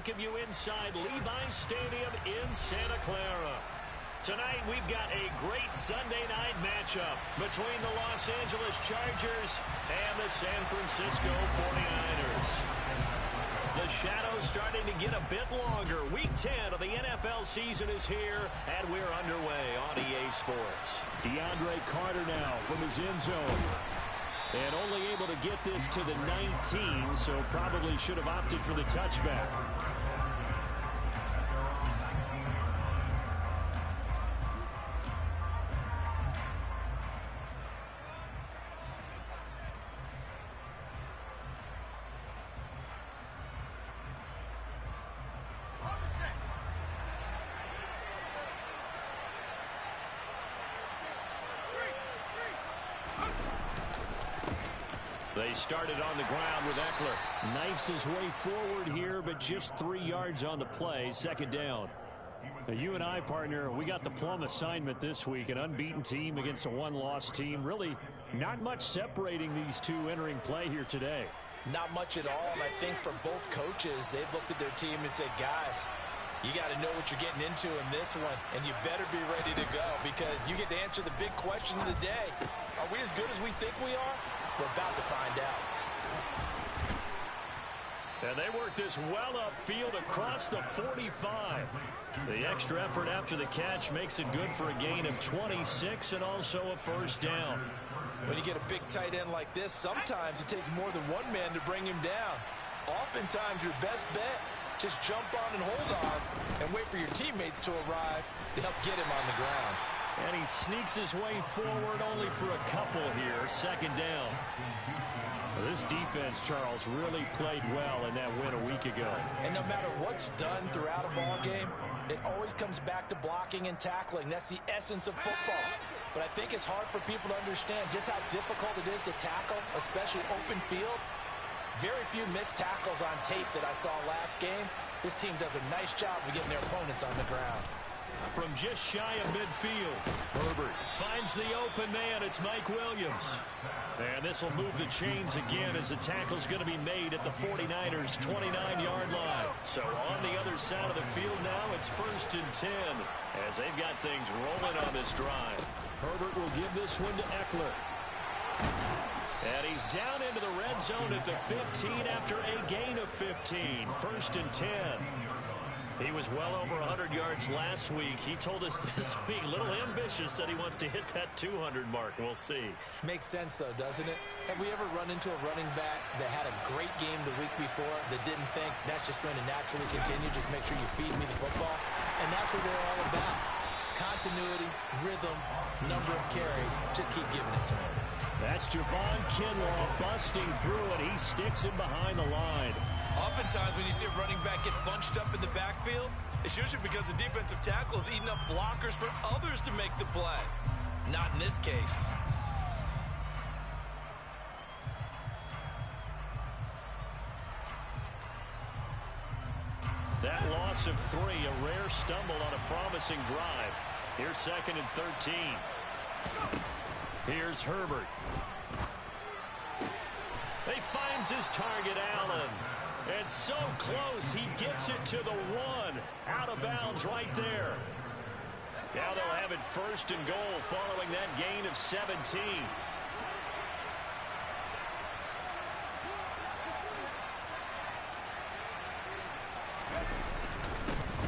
welcome you inside Levi's Stadium in Santa Clara. Tonight, we've got a great Sunday night matchup between the Los Angeles Chargers and the San Francisco 49ers. The shadow's starting to get a bit longer. Week 10 of the NFL season is here, and we're underway on EA Sports. DeAndre Carter now from his end zone. And only able to get this to the 19, so probably should have opted for the touchback. They started on the ground with Eckler. Knifes his way forward here, but just 3 yards on the play. Second down. Now, you and I, partner, we got the plum assignment this week. An unbeaten team against a one-loss team. Really not much separating these two entering play here today. Not much at all, and I think for both coaches, they've looked at their team and said, guys, you got to know what you're getting into in this one, and you better be ready to go because you get to answer the big question of the day. Are we as good as we think we are? We're about to find out. And they work this well upfield across the 45. The extra effort after the catch makes it good for a gain of 26 and also a first down. When you get a big tight end like this, sometimes it takes more than one man to bring him down. Oftentimes, your best bet, just jump on and hold on and wait for your teammates to arrive to help get him on the ground. And he sneaks his way forward only for a couple here. Second down. This defense, Charles, really played well in that win a week ago. And no matter what's done throughout a ball game, it always comes back to blocking and tackling. That's the essence of football. But I think it's hard for people to understand just how difficult it is to tackle, especially open field. Very few missed tackles on tape that I saw last game. This team does a nice job of getting their opponents on the ground. From just shy of midfield, Herbert finds the open man. It's Mike Williams. And this will move the chains again as the tackle's going to be made at the 49ers' 29-yard line. So on the other side of the field now, it's 1st and 10 as they've got things rolling on this drive. Herbert will give this one to Eckler. And he's down into the red zone at the 15 after a gain of 15. 1st and 10. He was well over 100 yards last week. He told us this week, a little ambitious, that he wants to hit that 200 mark. We'll see. Makes sense, though, doesn't it? Have we ever run into a running back that had a great game the week before that didn't think that's just going to naturally continue? Just make sure you feed me the football. And that's what they're all about. Continuity, rhythm, number of carries. Just keep giving it to him. That's Javon Kinlaw busting through, and he sticks him behind the line. Oftentimes when you see a running back get bunched up in the backfield, it's usually because the defensive tackle is eating up blockers for others to make the play. Not in this case. That loss of 3, a rare stumble on a promising drive. Here's 2nd and 13. Here's Herbert. He finds his target, Allen. It's so close, he gets it to the 1. Out of bounds right there. Now they'll have it 1st and goal following that gain of 17.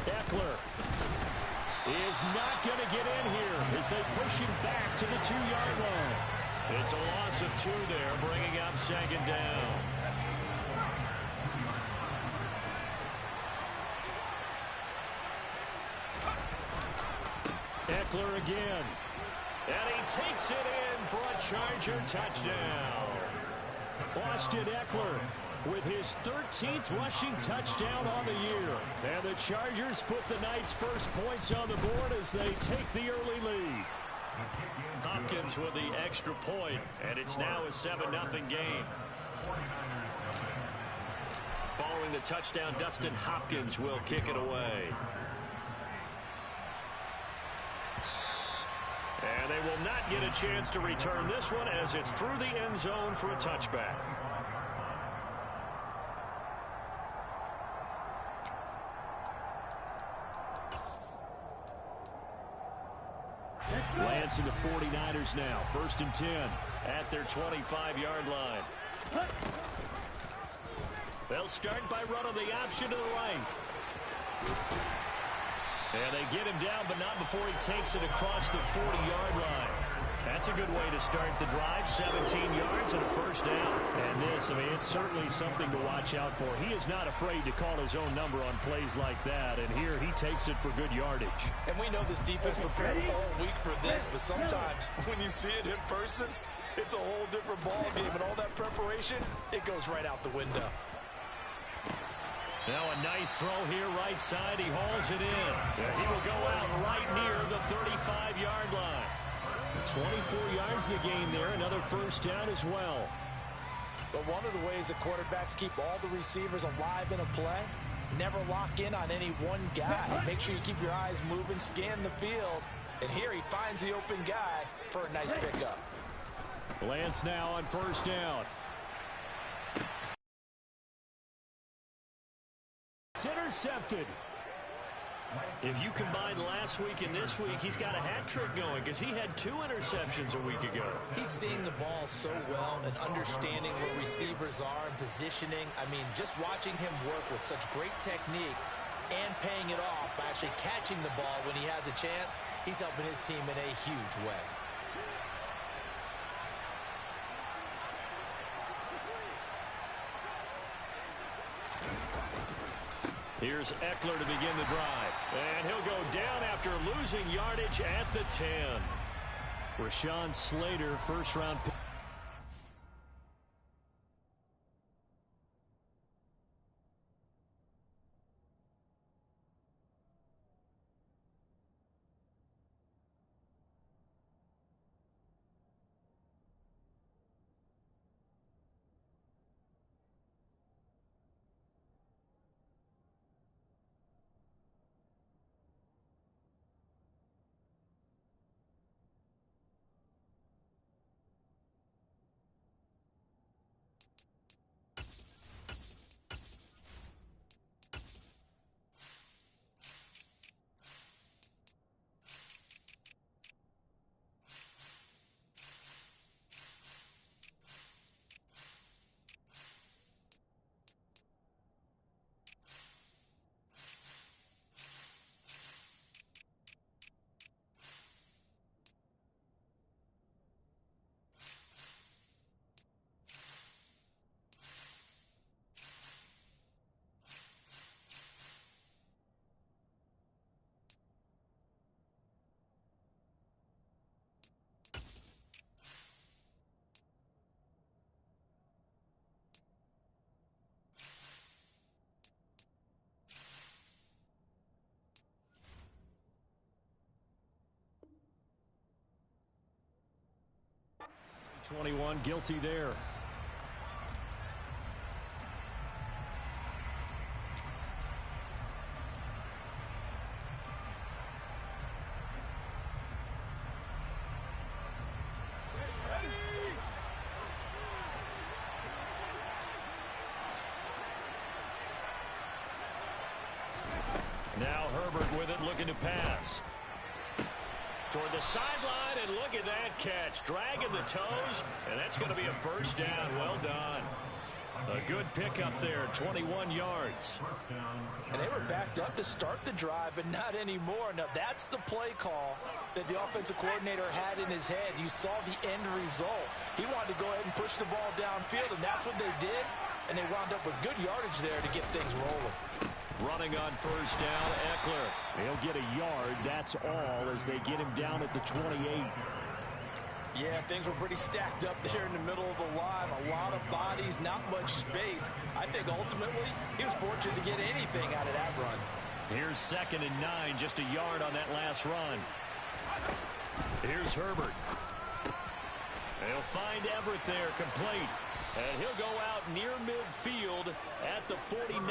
Eckler is not going to get in here as they push him back to the 2-yard line. It's a loss of 2 there, bringing up 2nd down. Eckler again. And he takes it in for a Charger touchdown. Austin Eckler with his 13th rushing touchdown on the year. And the Chargers put the Knights' first points on the board as they take the early lead. Hopkins with the extra point, and it's now a 7-0 game. Following the touchdown, Dustin Hopkins will kick it away. And they will not get a chance to return this one as it's through the end zone for a touchback. Lance and the 49ers now. 1st and 10 at their 25-yard line. They'll start by running the option to the right. And they get him down, but not before he takes it across the 40-yard line. That's a good way to start the drive. 17 yards and a 1st down. And this, I mean, it's certainly something to watch out for. He is not afraid to call his own number on plays like that. And here he takes it for good yardage. And we know this defense prepared all week for this, but sometimes when you see it in person, it's a whole different ball game. And all that preparation, it goes right out the window. Now a nice throw here, right side. He hauls it in. He will go out right near the 35-yard line. 24 yards to gain there. Another 1st down as well. But one of the ways that quarterbacks keep all the receivers alive in a play, never lock in on any one guy. Make sure you keep your eyes moving, scan the field. And here he finds the open guy for a nice pickup. Lance now on 1st down. It's intercepted. If you combine last week and this week, he's got a hat trick going because he had 2 interceptions a week ago. He's seeing the ball so well and understanding where receivers are and positioning. I mean, just watching him work with such great technique and paying it off by actually catching the ball when he has a chance, he's helping his team in a huge way. Here's Eckler to begin the drive. And he'll go down after losing yardage at the 10. Rashawn Slater, 1st-round pick. .21 guilty there. Now Herbert with it, looking to pass. Toward the sideline, and look at that catch. Dragging the toes, and that's going to be a 1st down. Well done. A good pickup there, 21 yards. And they were backed up to start the drive, but not anymore. Now, that's the play call that the offensive coordinator had in his head. You saw the end result. He wanted to go ahead and push the ball downfield, and that's what they did. And they wound up with good yardage there to get things rolling. Running on 1st down, Eckler. He'll get a yard, that's all, as they get him down at the 28. Yeah, things were pretty stacked up there in the middle of the line. A lot of bodies, not much space. I think ultimately he was fortunate to get anything out of that run. Here's 2nd and 9, just a yard on that last run. Here's Herbert. They'll find Everett there, complete. And he'll go out near midfield at the 49.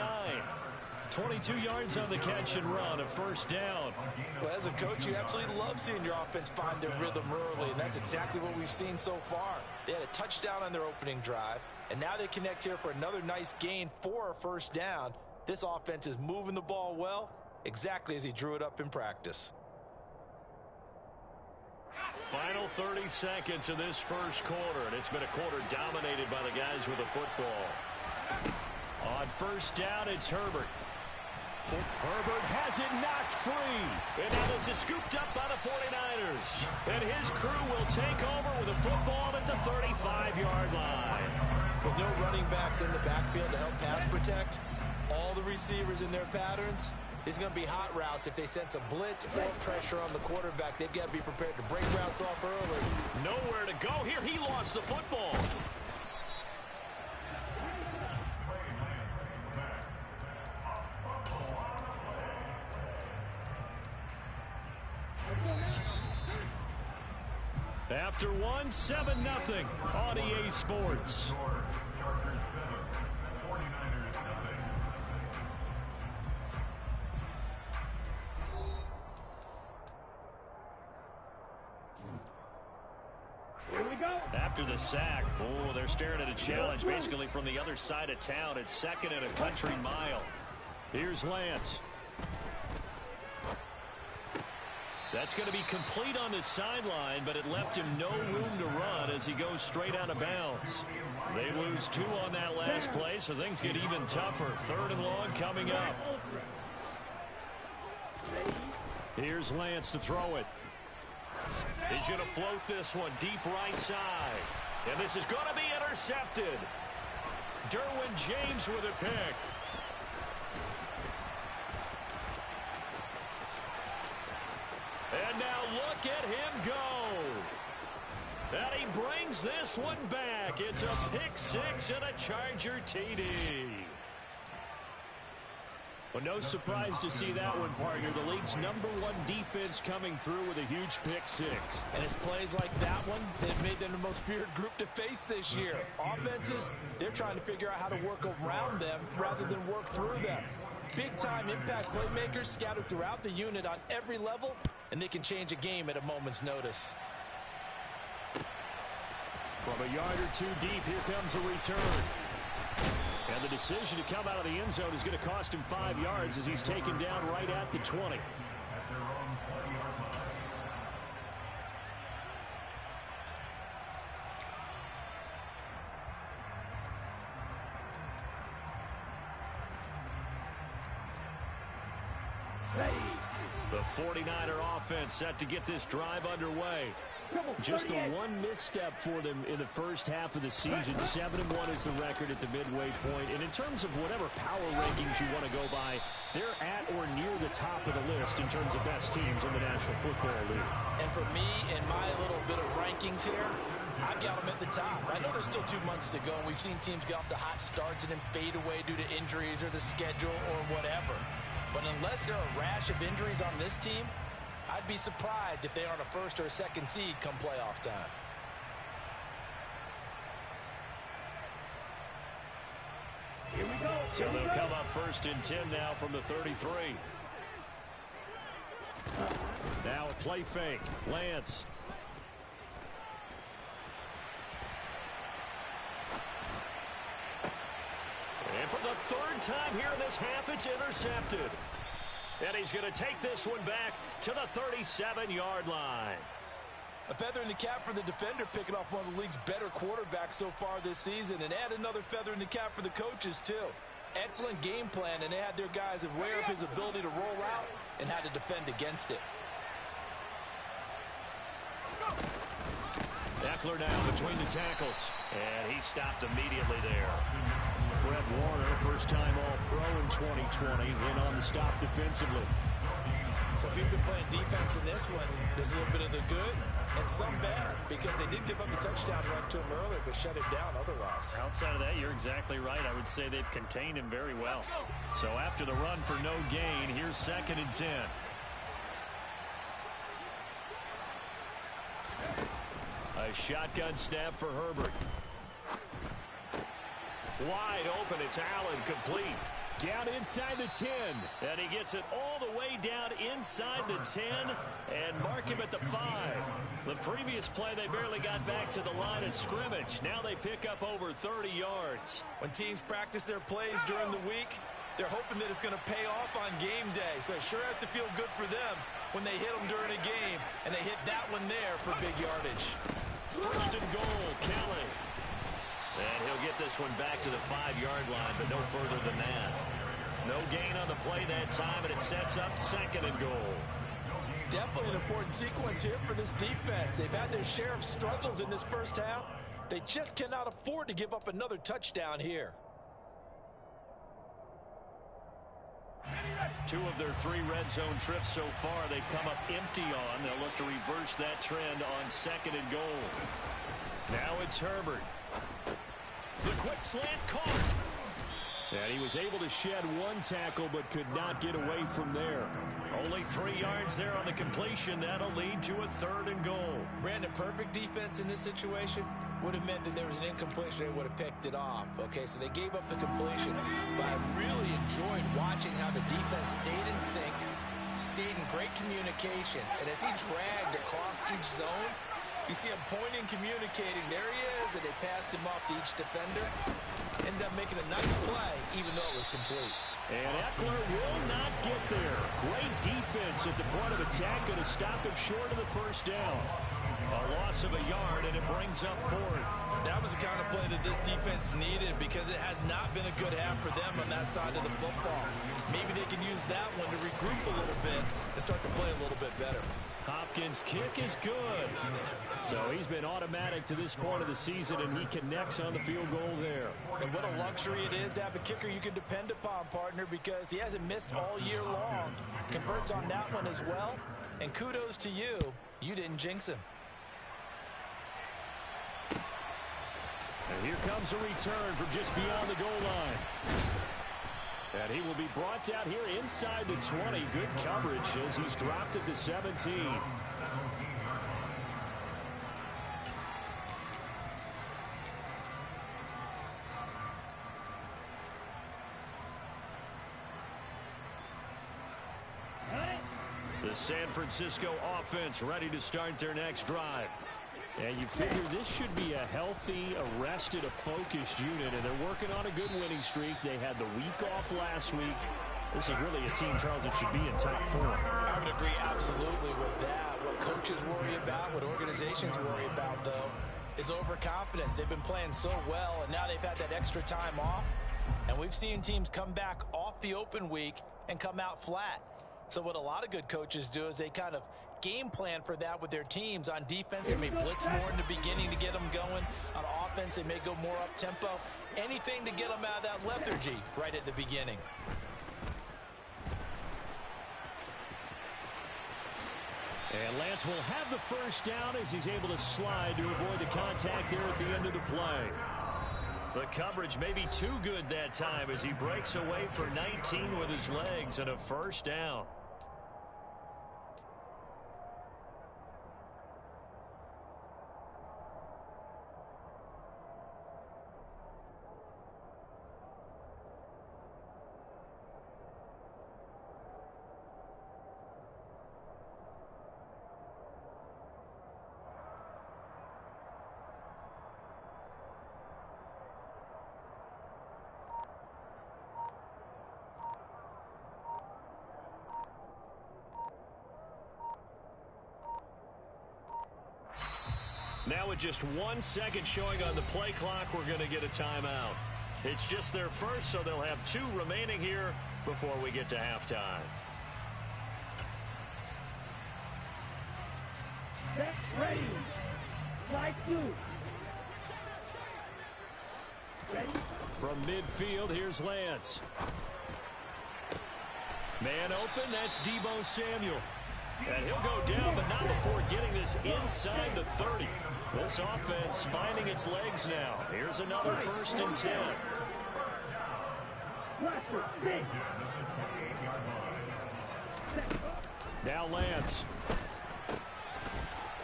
22 yards on the catch and run, a 1st down. Well, as a coach, you absolutely love seeing your offense find their rhythm early, and that's exactly what we've seen so far. They had a touchdown on their opening drive, and now they connect here for another nice gain for a 1st down. This offense is moving the ball well, exactly as he drew it up in practice. Final 30 seconds of this first quarter, and it's been a quarter dominated by the guys with the football. On first down, it's Herbert. Herbert has it knocked free. And now this is scooped up by the 49ers. And his crew will take over with the football at the 35-yard line. With no running backs in the backfield to help pass protect, all the receivers in their patterns, it's going to be hot routes. If they sense a blitz or pressure on the quarterback, they've got to be prepared to break routes off early. Nowhere to go here. He lost the football. After one, 7-0 on EA Sports. After the sack, oh, they're staring at a challenge basically from the other side of town. It's second and a country mile. Here's Lance. That's going to be complete on the sideline, but it left him no room to run as he goes straight out of bounds. They lose 2 on that last play, so things get even tougher. 3rd and long coming up. Here's Lance to throw it. He's going to float this one deep right side. And this is going to be intercepted. Derwin James with a pick. And now look at him go. And he brings this one back. It's a pick-6 and a Charger TD. Well, no surprise to see that one, partner. The league's #1 defense coming through with a huge pick-6. And it's plays like that one that made them the most feared group to face this year. Offenses, they're trying to figure out how to work around them rather than work through them. Big-time impact playmakers scattered throughout the unit on every level, and they can change a game at a moment's notice. From a yard or 2 deep, here comes a return. And the decision to come out of the end zone is going to cost him 5 yards as he's taken down right at the 20. The 49er offense set to get this drive underway. Just the one misstep for them in the first half of the season. 7-1 is the record at the midway point. And in terms of whatever power rankings you want to go by, they're at or near the top of the list in terms of best teams in the National Football League. And for me, in my little bit of rankings here, I've got them at the top. I know there's still 2 months to go, and we've seen teams get off to hot starts and then fade away due to injuries or the schedule or whatever. But unless there are a rash of injuries on this team, I'd be surprised if they aren't a first or a second seed come playoff time. Here we go. So they'll come up 1st and 10 now from the 33. Now a play fake. Lance. And for the 3rd time here in this half, it's intercepted. And he's going to take this one back to the 37-yard line. A feather in the cap for the defender, picking off one of the league's better quarterbacks so far this season, and add another feather in the cap for the coaches, too. Excellent game plan, and they had their guys aware of his ability to roll out and how to defend against it. Eckler now between the tackles, and he stopped immediately there. Fred Warner, first-time All-Pro in 2020, in on the stop defensively. So if you've been playing defense in this one, there's a little bit of the good and some bad, because they did give up the touchdown run to him earlier, but shut it down otherwise. Outside of that, you're exactly right. I would say they've contained him very well. So after the run for no gain, here's 2nd and 10. A shotgun snap for Herbert. Wide open, it's Allen, complete. Down inside the 10. And he gets it all the way down inside the 10 and mark him at the 5. The previous play, they barely got back to the line of scrimmage. Now they pick up over 30 yards. When teams practice their plays during the week, They're hoping that it's going to pay off on game day, so it sure has to feel good for them when they hit them during a game, and they hit that one there for big yardage. First and goal, Kelly. And he'll get this one back to the 5-yard line, but no further than that. No gain on the play that time, and it sets up second and goal. Definitely an important sequence here for this defense. They've had their share of struggles in this first half. They just cannot afford to give up another touchdown here. 2 of their 3 red zone trips so far they've come up empty on. They'll look to reverse that trend on second and goal. Now it's Herbert. The quick slant caught. And he was able to shed 1 tackle but could not get away from there. Only 3 yards there on the completion. That'll lead to a 3rd and goal. Brandon, perfect defense in this situation would have meant that there was an incompletion. They would have picked it off. Okay, so they gave up the completion. But I really enjoyed watching how the defense stayed in sync, stayed in great communication. And as he dragged across each zone, you see him pointing, communicating. There he is, and they passed him off to each defender. Ended up making a nice play, even though it was complete. And Eckler will not get there. Great defense at the point of attack, going to stop him short of the first down. A loss of a yard, and it brings up 4th. That was the kind of play that this defense needed because it has not been a good half for them on that side of the football. Maybe they can use that one to regroup a little bit and start to play a little bit better. Hopkins' kick is good. So he's been automatic to this point of the season, and he connects on the field goal there. And what a luxury it is to have a kicker you can depend upon, partner, because he hasn't missed all year long. Converts on that one as well. And kudos to you. You didn't jinx him. And here comes a return from just beyond the goal line. And he will be brought down here inside the 20. Good coverage as he's dropped at the 17. The San Francisco offense ready to start their next drive. And you figure this should be a healthy, arrested, a focused unit, and they're working on a good winning streak. They had the week off last week. This is really a team, Charles, that should be in top 4. I would agree absolutely with that. What coaches worry about, what organizations worry about, though, is overconfidence. They've been playing so well, and now they've had that extra time off. And we've seen teams come back off the open week and come out flat. So what a lot of good coaches do is they kind of game plan for that with their teams. On defense, they may blitz more in the beginning to get them going. On offense, they may go more up-tempo. Anything to get them out of that lethargy right at the beginning. And Lance will have the first down as he's able to slide to avoid the contact there at the end of the play. The coverage may be too good that time as he breaks away for 19 with his legs and a first down. Now with just 1 second showing on the play clock, we're going to get a timeout. It's just their first, so they'll have 2 remaining here before we get to halftime. Get ready. Strike 2. Ready? From midfield, here's Lance. Man open, that's Deebo Samuel. And he'll go down, but not before getting this inside the 30. This offense finding its legs now. Here's another 1st and 10. Now Lance.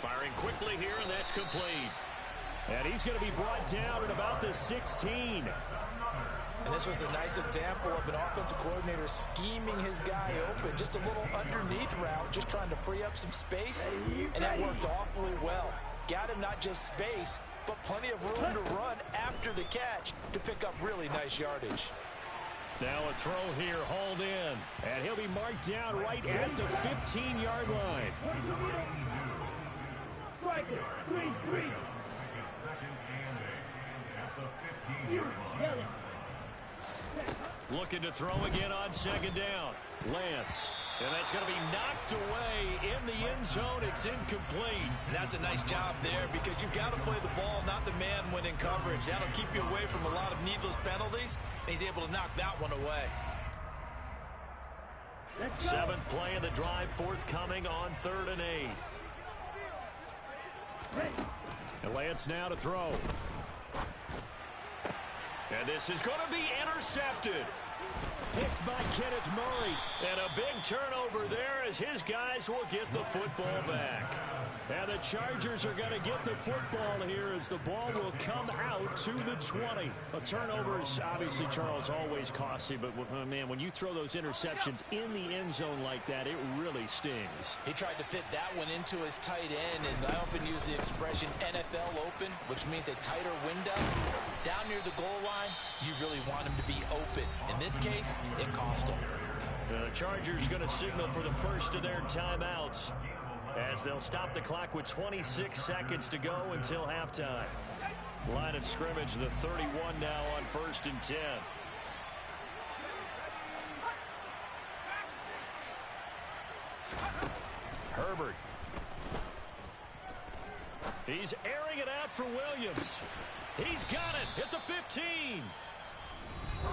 Firing quickly here, and that's complete. And he's going to be brought down at about the 16. And this was a nice example of an offensive coordinator scheming his guy open. Just a little underneath route, just trying to free up some space. And that worked awfully well. Got him not just space, but plenty of room to run after the catch to pick up really nice yardage. Now a throw here, hauled in. And he'll be marked down right at the 15-yard line. Looking to throw again on second down. Lance. And that's going to be knocked away in the end zone. It's incomplete. And that's a nice job there because you've got to play the ball, not the man when in coverage. That'll keep you away from a lot of needless penalties. And he's able to knock that one away. Seventh play of the drive forthcoming on 3rd and 8. And Lance now to throw. And this is going to be intercepted. Picked by Kenneth Murray. And a big turnover there as his guys will get the football back. And the Chargers are going to get the football here as the ball will come out to the 20. A turnover is obviously, Charles, always costly, but man, when you throw those interceptions in the end zone like that, it really stings. He tried to fit that one into his tight end, and I often use the expression NFL open, which means a tighter window. Down near the goal line, you really want him to be open. In this case, it cost him. The Chargers going to signal for the first of their timeouts as they'll stop the clock with 26 seconds to go until halftime. Line of scrimmage, the 31 now on 1st and 10. Herbert. He's airing it out for Williams. He's got it at the 15.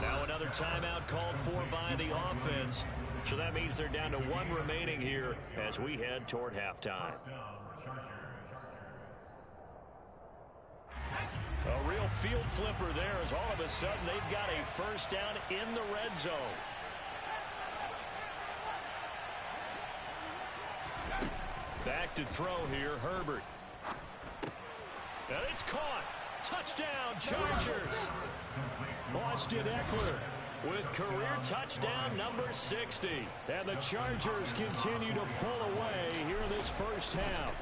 Now another timeout called for by the offense. So that means they're down to 1 remaining here as we head toward halftime. A real field flipper there as all of a sudden they've got a first down in the red zone. Back to throw here, Herbert. And it's caught. Touchdown, Chargers. Austin Eckler with career touchdown number 60. And the Chargers continue to pull away here in this first half.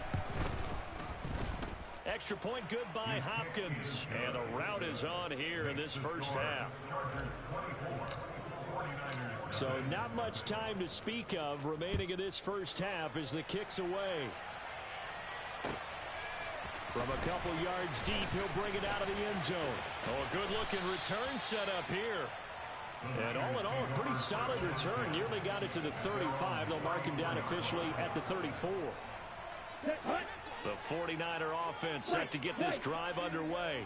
Extra point good by Hopkins. And the route is on here in this first half. So not much time to speak of remaining in this first half as the kick's away. From a couple yards deep, he'll bring it out of the end zone. Oh, a good-looking return set up here. And all in all, a pretty solid return. Nearly got it to the 35. They'll mark him down officially at the 34. The 49er offense set to get this drive underway.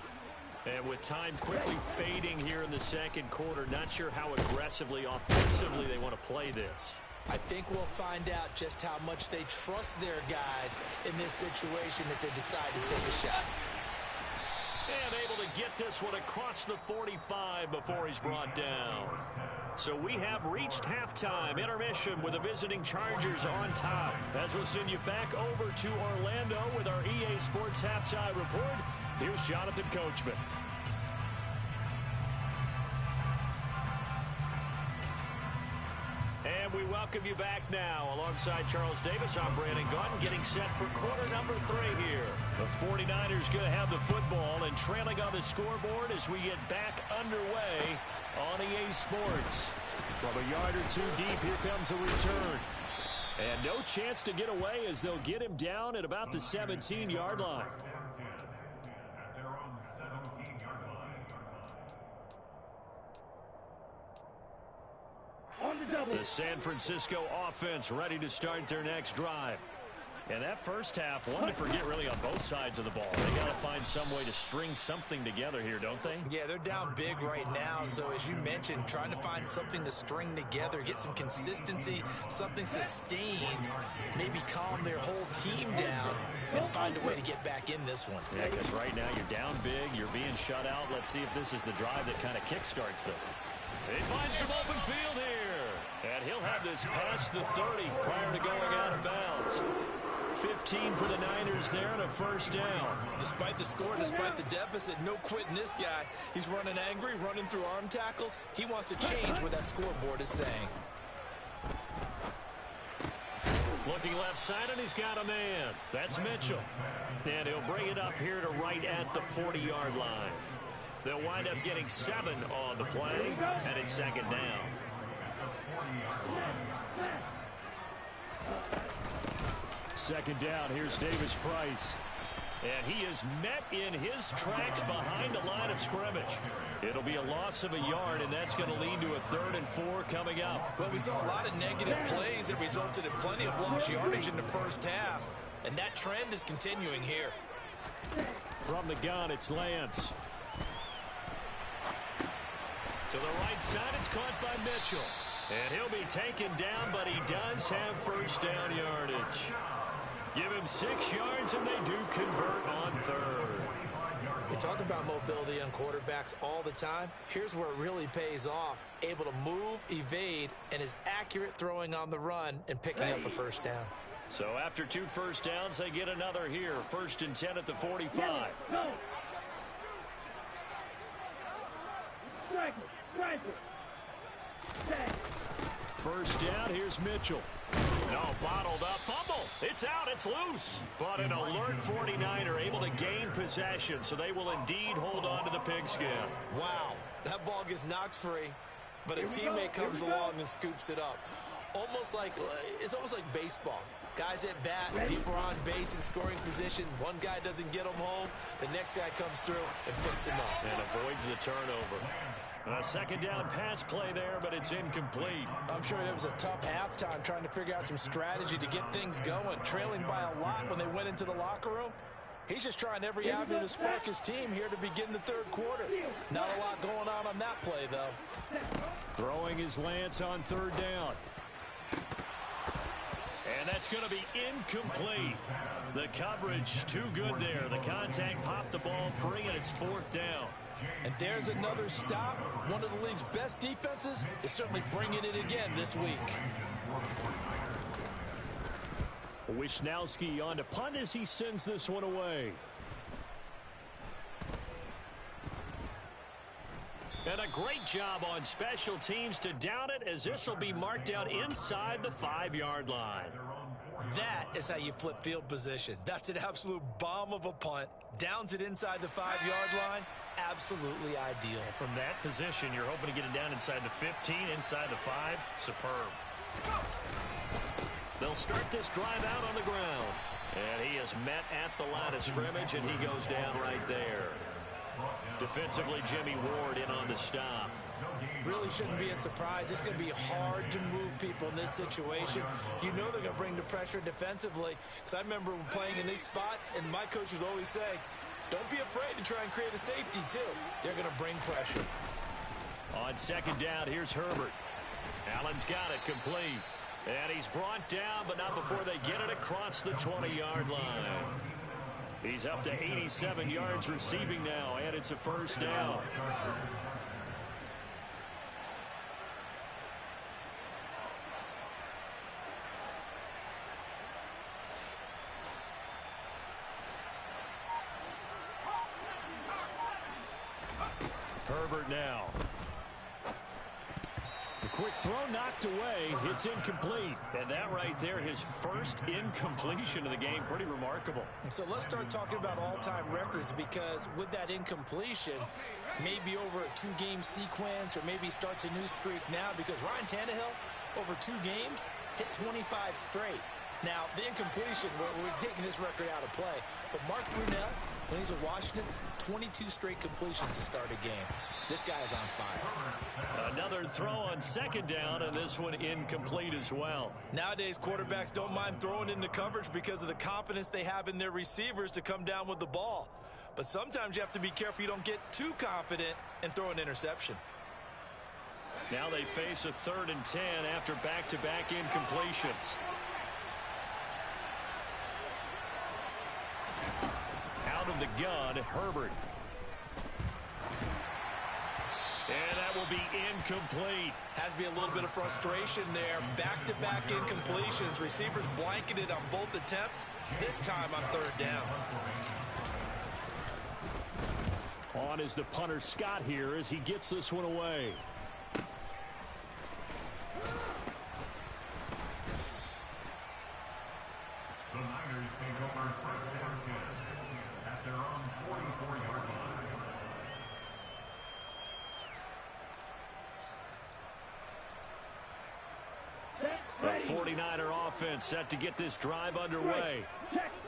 And with time quickly fading here in the second quarter, not sure how aggressively, offensively they want to play this. I think we'll find out just how much they trust their guys in this situation if they decide to take a shot. And able to get this one across the 45 before he's brought down. So we have reached halftime. Intermission with the visiting Chargers on top. As we'll send you back over to Orlando with our EA Sports Halftime Report. Here's Jonathan Coachman. And we welcome you back now. Alongside Charles Davis, I'm Brandon Gaudin, getting set for quarter number 3 here. The 49ers going to have the football and trailing on the scoreboard as we get back underway on EA Sports. From a yard or 2 deep, here comes a return. And no chance to get away as they'll get him down at about the 17-yard line. The San Francisco offense ready to start their next drive. And that first half, one to forget really on both sides of the ball. They got to find some way to string something together here, don't they? Yeah, they're down big right now. So as you mentioned, trying to find something to string together, get some consistency, something sustained, maybe calm their whole team down and find a way to get back in this one. Yeah, because right now you're down big, you're being shut out. Let's see if this is the drive that kind of kickstarts them. They find some open field here. And he'll have this past the 30 prior to going out of bounds. 15 for the Niners there and a first down. Despite the score, despite the deficit, no quitting this guy. He's running angry, running through arm tackles. He wants to change what that scoreboard is saying. Looking left side, and he's got a man. That's Mitchell. And he'll bring it up here to right at the 40-yard line. They'll wind up getting 7 on the play, and it's second down. Second down, here's Davis Price. And he is met in his tracks behind the line of scrimmage. It'll be a loss of a yard, and that's going to lead to a 3rd and 4 coming up. Well, we saw a lot of negative plays that resulted in plenty of lost yardage in the first half, and that trend is continuing here. From the gun, it's Lance. To the right side, it's caught by Mitchell. And he'll be taken down, but he does have first down yardage. Give him 6 yards, and they do convert on 3rd. We talk about mobility on quarterbacks all the time. Here's where it really pays off. Able to move, evade, and is accurate throwing on the run and picking up a first down. So after 2 first downs, they get another here. 1st and 10 at the 45. Go. Strike it. First down, here's Mitchell. No, bottled up. Fumble. It's out. It's loose. But an alert 49er able to gain possession, so they will indeed hold on to the pigskin. Wow, that ball gets knocked free, but a teammate comes along and scoops it up. It's almost like baseball. Guys at bat, people are on base in scoring position. One guy doesn't get him home. The next guy comes through and picks him up. And avoids the turnover. A second down pass play there, but it's incomplete. I'm sure it was a tough halftime trying to figure out some strategy to get things going. Trailing by a lot when they went into the locker room. He's just trying every avenue to spark his team here to begin the 3rd quarter. Not a lot going on that play, though. Throwing his Lance on 3rd down. And that's going to be incomplete. The coverage too good there. The contact popped the ball free, and it's 4th down. And there's another stop. One of the league's best defenses is certainly bringing it again this week. Wisnowski on to punt as he sends this one away. And a great job on special teams to down it, as this will be marked out inside the 5-yard line. That is how you flip field position. That's an absolute bomb of a punt. Downs it inside the 5-yard line. Absolutely ideal. From that position, you're hoping to get it down inside the 15, inside the 5. Superb. They'll start this drive out on the ground. And he is met at the line of scrimmage, and he goes down right there. Defensively, Jimmy Ward in on the stop. Really shouldn't be a surprise. It's going to be hard to move people in this situation. You know they're going to bring the pressure defensively. Because I remember playing in these spots, and my coach was always saying, don't be afraid to try and create a safety, too. They're going to bring pressure. On second down, here's Herbert. Allen's got it complete. And he's brought down, but not before they get it across the 20-yard line. He's up to 87 yards receiving now, and it's a first down. Herbert now. The quick throw knocked away. It's incomplete. And that right there, his first incompletion of the game. Pretty remarkable. So let's start talking about all-time records, because with that incompletion, maybe over a 2-game sequence, or maybe starts a new streak now, because Ryan Tannehill, over 2 games, hit 25 straight. Now, the incompletion, we're taking this record out of play. But Mark Brunell, when he's with Washington, 22 straight completions to start a game. This guy's on fire. Another throw on second down, and this one incomplete as well. Nowadays, quarterbacks don't mind throwing into coverage because of the confidence they have in their receivers to come down with the ball. But sometimes you have to be careful you don't get too confident and throw an interception. Now they face a 3rd and 10 after back-to-back incompletions. Out of the gun, Herbert. And that will be incomplete. Has to be a little bit of frustration there. Back-to-back incompletions. Receivers blanketed on both attempts. This time on 3rd down. On is the punter Scott here as he gets this one away. The Niners take over first down at their own 44-yard line. 49er offense set to get this drive underway.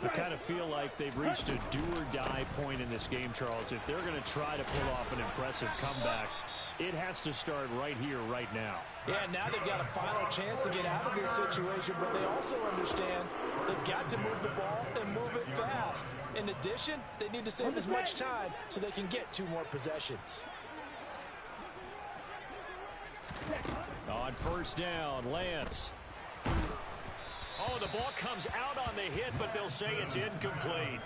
I kind of feel like they've reached a do-or-die point in this game, Charles. If they're going to try to pull off an impressive comeback, it has to start right here, right now. Yeah, now they've got a final chance to get out of this situation, but they also understand they've got to move the ball and move it fast. In addition, they need to save as much time so they can get 2 more possessions. On first down, Lance. Oh, the ball comes out on the hit, but they'll say it's incomplete.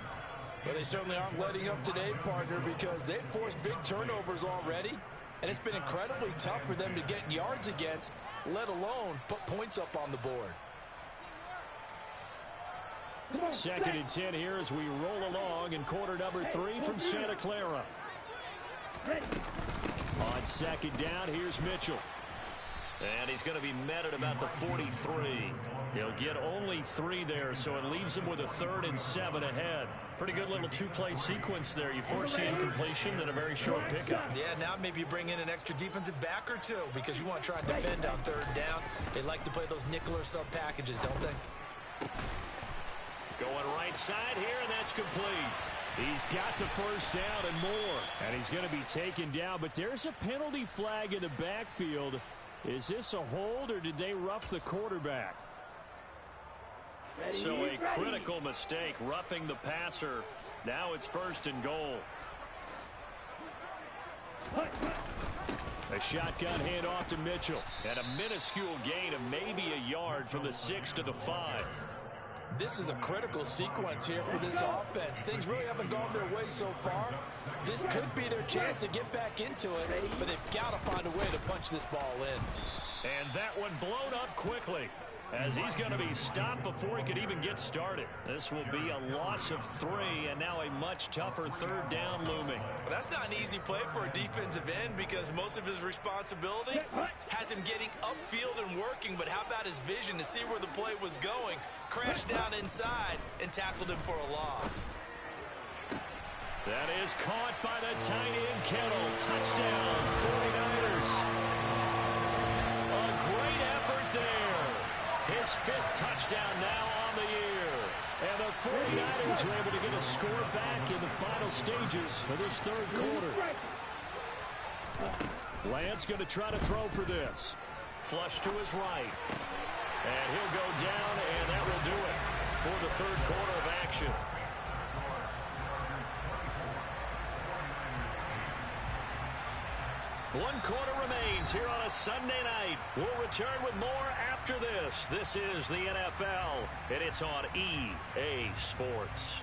Well, they certainly aren't letting up today, partner, because they've forced big turnovers already. And it's been incredibly tough for them to get yards against, let alone put points up on the board. 2nd and 10 here as we roll along in quarter number 3 from Santa Clara. On 2nd down, here's Mitchell. And he's going to be met at about the 43. He'll get only 3 there, so it leaves him with a 3rd and 7 ahead. Pretty good little 2-play sequence there. You force the incompletion, then a very short pickup. Yeah, now maybe you bring in an extra defensive back or 2 because you want to try and defend on 3rd down. They like to play those nickel or sub packages, don't they? Going right side here, and that's complete. He's got the first down and more. And he's going to be taken down, but there's a penalty flag in the backfield. Is this a hold, or did they rough the quarterback? So a critical mistake, roughing the passer. Now it's 1st and goal. A shotgun handoff to Mitchell. And a minuscule gain of maybe a yard from the 6 to the 5. This is a critical sequence here for this offense. Things really haven't gone their way so far. This could be their chance to get back into it, but they've got to find a way to punch this ball in. And that one blown up quickly, as he's going to be stopped before he could even get started. This will be a loss of 3, and now a much tougher 3rd down looming. Well, that's not an easy play for a defensive end because most of his responsibility has him getting upfield and working, but how about his vision to see where the play was going, crashed down inside, and tackled him for a loss. That is caught by the tight end, Kittle. Touchdown, 49ers. A great effort there. His 5th touchdown now on the year. And the 49ers are able to get a score back in the final stages of this 3rd quarter. Lance going to try to throw for this. Flush to his right. And he'll go down, and that will do it for the 3rd quarter of action. One quarter remains here on a Sunday night. We'll return with more after this. This is the NFL, and it's on EA Sports.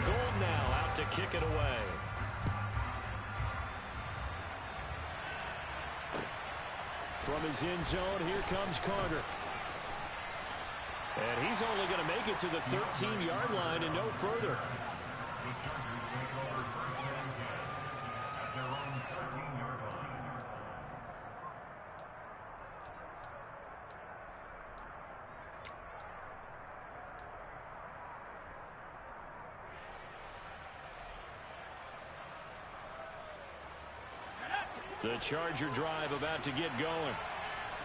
Gold now out to kick it away. From his end zone, here comes Carter. And he's only going to make it to the 13-yard line and no further. The Chargers take over 1st and 10 at their own 13-yard line. The Charger drive about to get going.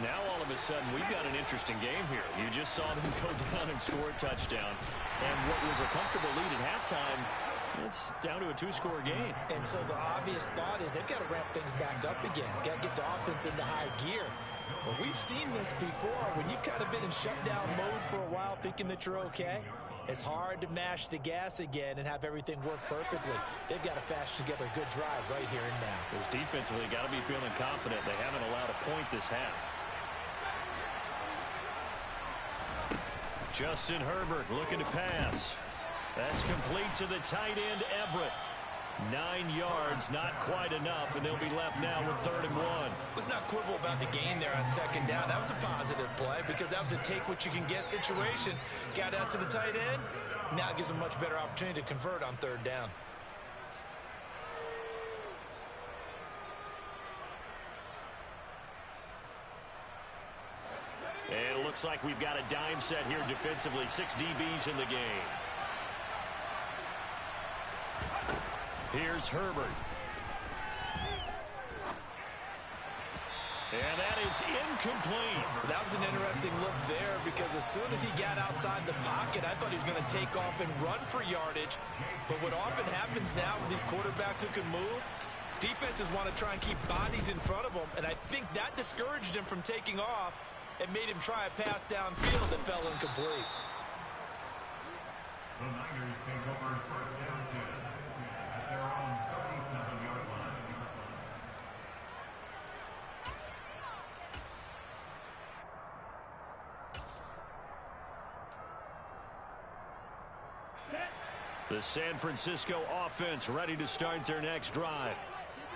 Now, all of a sudden, we've got an interesting game here. You just saw them go down and score a touchdown. And what was a comfortable lead at halftime, it's down to a 2-score game. And so the obvious thought is they've got to ramp things back up again. Got to get the offense into high gear. But we've seen this before. When you've kind of been in shutdown mode for a while thinking that you're okay, it's hard to mash the gas again and have everything work perfectly. They've got to fashion together a good drive right here and now. Because defensively, got to be feeling confident. They haven't allowed a point this half. Justin Herbert looking to pass. That's complete to the tight end, Everett. 9 yards, not quite enough, and they'll be left now with 3rd and 1. Let's not quibble about the gain there on 2nd down. That was a positive play because that was a take-what-you-can-get situation. Got out to the tight end. Now it gives them a much better opportunity to convert on 3rd down. And it looks like we've got a dime set here defensively. 6 DBs in the game. Here's Herbert. And that is incomplete. That was an interesting look there because as soon as he got outside the pocket, I thought he was going to take off and run for yardage. But what often happens now with these quarterbacks who can move, defenses want to try and keep bodies in front of them, and I think that discouraged him from taking off and made him try a pass downfield that fell incomplete. The Niners take over first down 10 at their own 37-yard line. The San Francisco offense ready to start their next drive.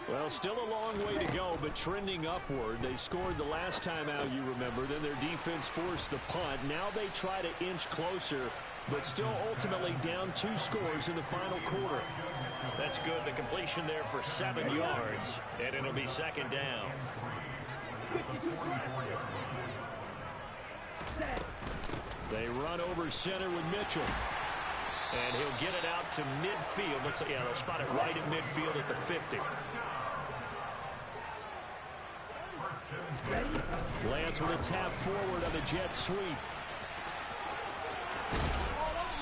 Well, still a long way to go, but trending upward. They scored the last time out, you remember. Then their defense forced the punt. Now they try to inch closer, but still ultimately down 2 scores in the final quarter. That's good. The completion there for 7 yards, and it'll be second down. They run over center with Mitchell. And he'll get it out to midfield. Looks like, yeah, they'll spot it right at midfield at the 50. Lance with a tap forward on the jet sweep.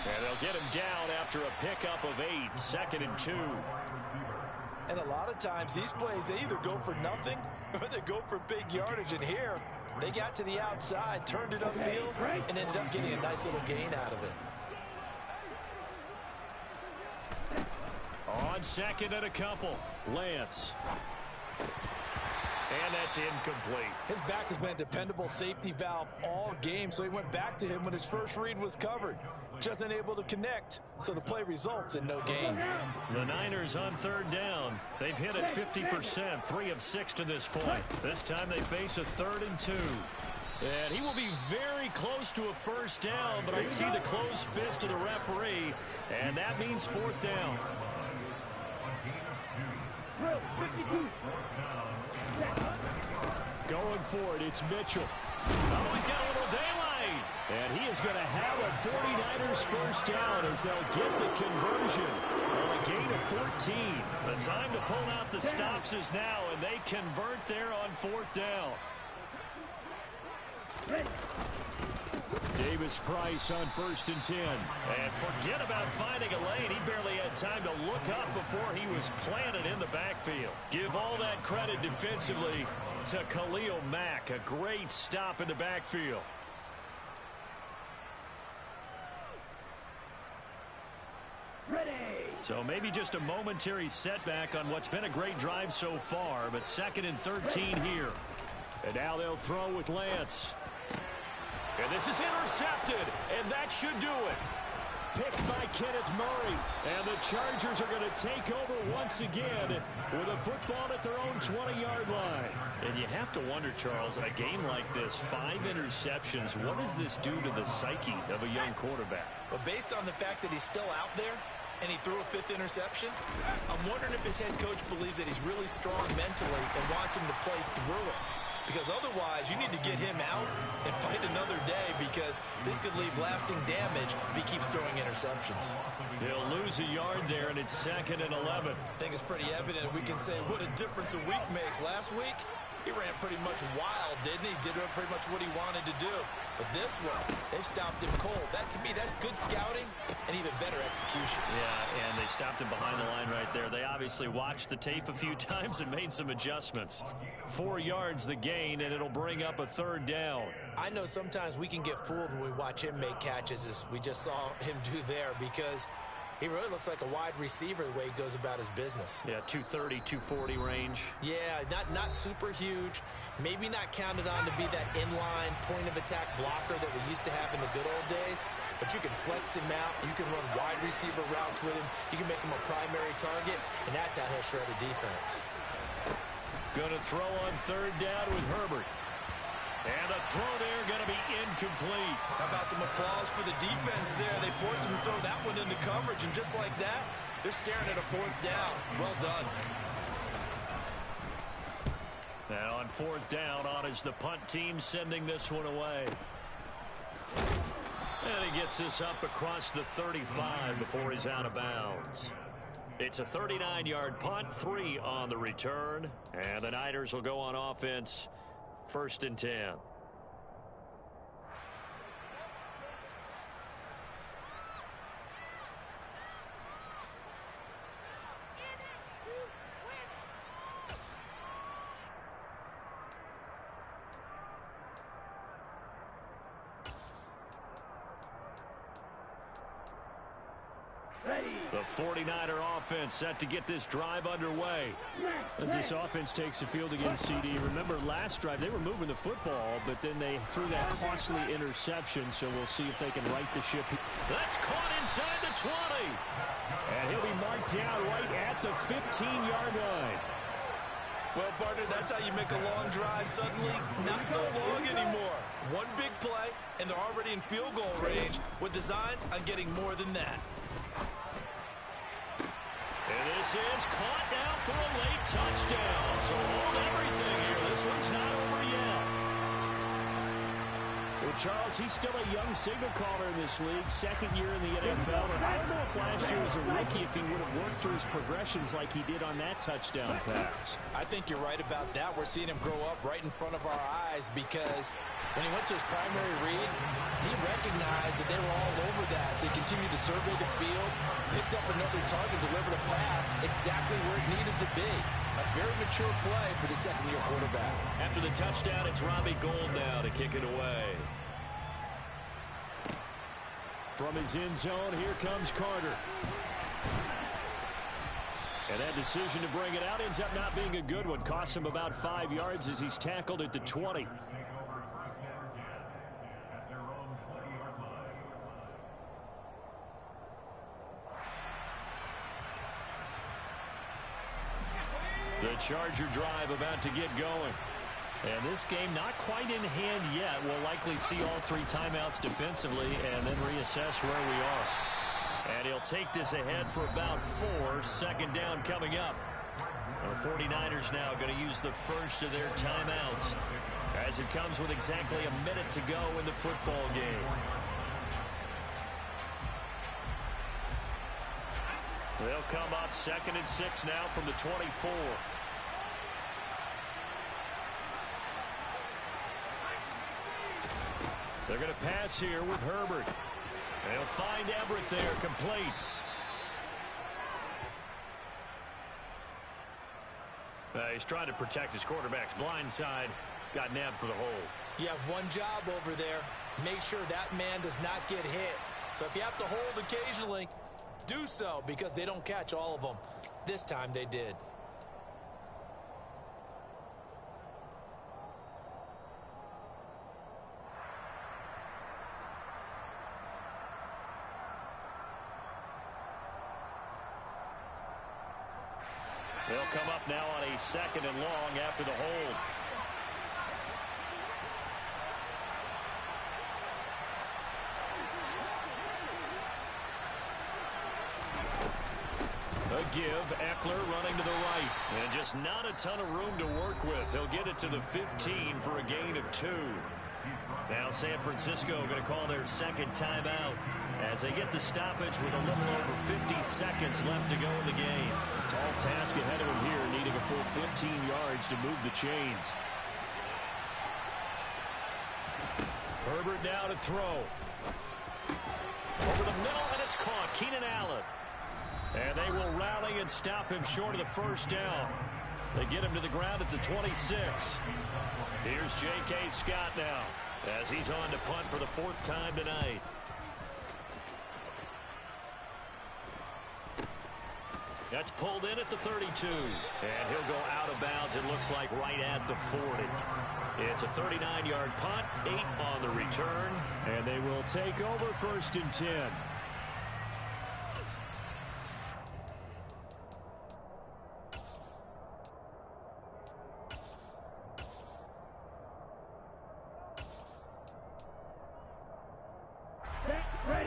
And they'll get him down after a pickup of 8, 2nd and 2. And a lot of times these plays, they either go for nothing or they go for big yardage. And here, they got to the outside, turned it upfield, and ended up getting a nice little gain out of it. On 2nd and a couple, Lance. And that's incomplete. His back has been a dependable safety valve all game, so he went back to him when his first read was covered. Just unable to connect, so the play results in no gain. The Niners on 3rd down. They've hit it 50%, 3 of 6 to this point. This time they face a 3rd and 2. And he will be very close to a first down, but I see the closed fist of the referee, and that means 4th down. Going for it, it's Mitchell. Oh, he's got a little daylight. And he is going to have a 49ers first down as they'll get the conversion on a gain of 14. The time to pull out the stops is now, and they convert there on 4th down. Davis Price on 1st and 10. And forget about finding a lane. He barely had time to look up before he was planted in the backfield. Give all that credit defensively to Khalil Mack. A great stop in the backfield. So maybe just a momentary setback on what's been a great drive so far, but 2nd and 13 here. And now they'll throw with Lance. And this is intercepted, and that should do it. Picked by Kenneth Murray. And the Chargers are going to take over once again with a football at their own 20-yard line. And you have to wonder, Charles, in a game like this, 5 interceptions, what does this do to the psyche of a young quarterback? But based on the fact that he's still out there and he threw a 5th interception, I'm wondering if his head coach believes that he's really strong mentally and wants him to play through it. Because otherwise, you need to get him out and fight another day because this could leave lasting damage if he keeps throwing interceptions. They'll lose a yard there, and it's 2nd and 11. I think it's pretty evident we can say what a difference a week makes. Last week, he ran pretty much wild, didn't he? Did pretty much what he wanted to do. But this one, they stopped him cold. That, to me, that's good scouting and even better execution. Yeah, and they stopped him behind the line right there. They obviously watched the tape a few times and made some adjustments. 4 yards the gain, and it'll bring up a 3rd down. I know sometimes we can get fooled when we watch him make catches, as we just saw him do there, because he really looks like a wide receiver the way he goes about his business. Yeah, 230, 240 range. Yeah, not super huge. Maybe not counted on to be that inline point-of-attack blocker that we used to have in the good old days. But you can flex him out. You can run wide receiver routes with him. You can make him a primary target, and that's how he'll shred a defense. Going to throw on 3rd down with Herbert. And a throw there going to be incomplete. How about some applause for the defense there? They forced him to throw that one into coverage, and just like that, they're staring at a 4th down. Well done. Now on 4th down, on is the punt team sending this one away. And he gets this up across the 35 before he's out of bounds. It's a 39-yard punt, 3 on the return, and the Niners will go on offense, 1st and 10. The 49er offense set to get this drive underway. As this offense takes the field against CD, remember last drive they were moving the football, but then they threw that costly interception, so we'll see if they can right the ship. That's caught inside the 20. And he'll be marked down right at the 15-yard line. Well, partner, that's how you make a long drive suddenly not so long anymore. One big play, and they're already in field goal range with designs on getting more than that. And this is caught now for a late touchdown. So hold everything here. This one's not over yet. Well, Charles, he's still a young signal caller in this league, 2nd year in the NFL. And I don't know if last year as a rookie if he would have worked through his progressions like he did on that touchdown pass. I think you're right about that. We're seeing him grow up right in front of our eyes because when he went to his primary read, he recognized that they were all over that. So he continued to survey the field, picked up another target, delivered a pass exactly where it needed to be. A very mature play for the 2nd-year quarterback. After the touchdown, it's Robbie Gould now to kick it away. From his end zone, here comes Carter. And that decision to bring it out ends up not being a good one. Costs him about 5 yards as he's tackled at the 20. The Charger drive about to get going. And this game not quite in hand yet. We'll likely see all 3 timeouts defensively and then reassess where we are. And he'll take this ahead for about 4. 2nd down coming up. The 49ers now going to use the first of their timeouts as it comes with exactly a minute to go in the football game. They'll come up 2nd and 6 now from the 24. They're going to pass here with Herbert. They'll find Everett there, complete. He's trying to protect his quarterback's blind side. Got nabbed for the hold. You have one job over there. Make sure that man does not get hit. So if you have to hold occasionally, do so because they don't catch all of them. This time they did. They'll come up now on a 2nd and long after the hold. A give, Eckler running to the right. And just not a ton of room to work with. He'll get it to the 15 for a gain of 2. Now San Francisco going to call their 2nd timeout as they get the stoppage with a little over 50 seconds left to go in the game. Tall task ahead of him here, needing a full 15 yards to move the chains. Herbert now to throw. Over the middle, and it's caught. Keenan Allen. And they will rally and stop him short of the 1st down. They get him to the ground at the 26. Here's J.K. Scott now as he's on to punt for the 4th time tonight. That's pulled in at the 32. And he'll go out of bounds, it looks like, right at the 40. It's a 39-yard punt, 8 on the return. And they will take over 1st and 10.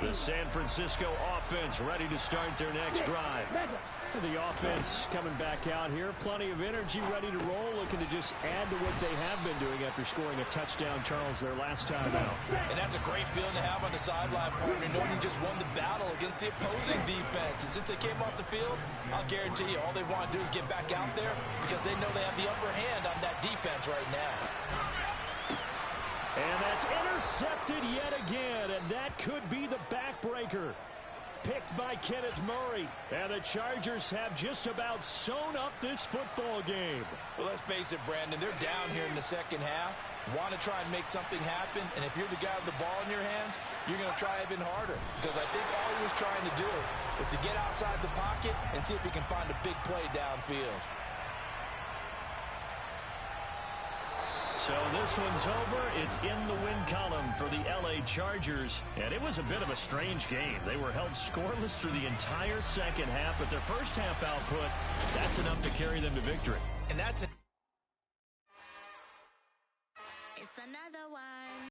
The San Francisco offense ready to start their next drive. The offense coming back out here. Plenty of energy, ready to roll, looking to just add to what they have been doing after scoring a touchdown, Charles, their last time out. And that's a great feeling to have on the sideline, partner, knowing you just won the battle against the opposing defense. And since they came off the field, I'll guarantee you all they want to do is get back out there because they know they have the upper hand on that defense right now. And that's intercepted yet again, and that could be the backbreaker. Picked by Kenneth Murray. And the Chargers have just about sewn up this football game. Well, let's face it, Brandon, they're down here in the second half. Want to try and make something happen, and if you're the guy with the ball in your hands, you're going to try even harder. Because I think all he was trying to do was to get outside the pocket and see if he can find a big play downfield. So this one's over. It's in the win column for the LA Chargers. And it was a bit of a strange game. They were held scoreless through the entire second half, but their first half output, that's enough to carry them to victory. And that's an